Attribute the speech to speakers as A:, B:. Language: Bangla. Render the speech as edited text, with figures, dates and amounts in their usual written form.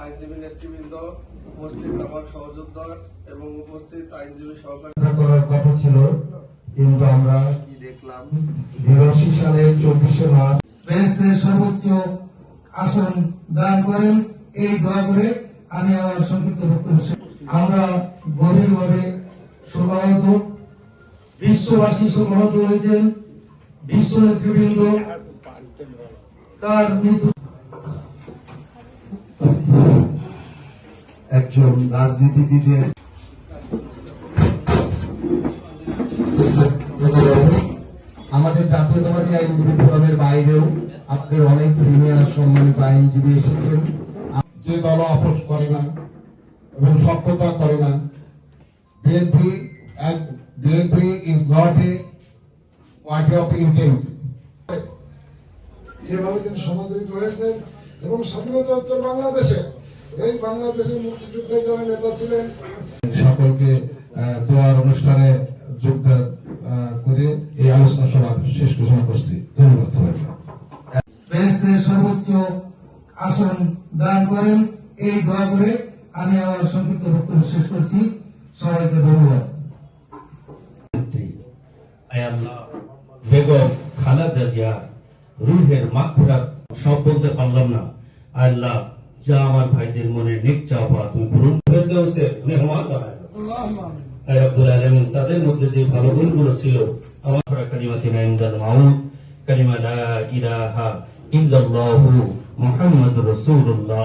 A: আইনজীবী নেতৃবৃন্দ, উপস্থিত আমার সহযোদ্ধা এবং উপস্থিত আইনজীবী সহকারী
B: করার কথা ছিল, কিন্তু আমরা
A: দেখলাম
B: 1982 সালের 24শে মার্চ বেহেশতের সর্বোচ্চ আসন দান করেন। এই দোয়া করে আমি আমার সংক্ষিপ্ত বক্তব্য আমরা গভীরভাবে শোকাহত, বিশ্ববাসী শোকাহত হয়েছেন। বিশ্ব নেতৃবৃন্দ তার মৃত্যু একজন রাজনীতিবিদের আমাদের জাতীয়তাবাদী আইনজীবী ফোরামের বাইরেও আপনাদের অনেক সিনিয়র সম্মানিত আইনজীবী এসেছেন।
C: যে দল আপোষ করে না এবং সক্ষতা করে না, BNP is not a party of intent.
D: যেভাবে তিনি সমাদরিত হয়েছেন এবং স্বাধীনতোত্তর বাংলাদেশে এই বাংলাদেশের মুক্তিযুদ্ধের যারা নেতা ছিলেন
C: সকলকে দোয়ার অনুষ্ঠানে যোগদান করে এই আলোচনা সভার শেষ ঘোষণা করছি। ধন্যবাদ সবাইকে।
B: বেহেশতের সর্বোচ্চ আসন দান করেন। এই দোয়া করে আমি আমার সংক্ষিপ্ত বক্তব্য শেষ করছি। সবাইকে ধন্যবাদ।
E: বেগম খালেদা জিয়া রুহের মাগফিরাত সব বলতে পারলাম না। আল্লাহ যা আমার ভাইদের মনে নেক চাওয়া তুমি পূরণ করে দাও। মেহমান রব্বুল আলামিন তাদের মধ্যে যে ভালো গুণগুলো ছিল, আমার কালিমাতিনা ইনদাল মাউত কালিমা লা ইলাহা ইল্লাল্লাহু মুহাম্মাদুর রাসূলুল্লাহ।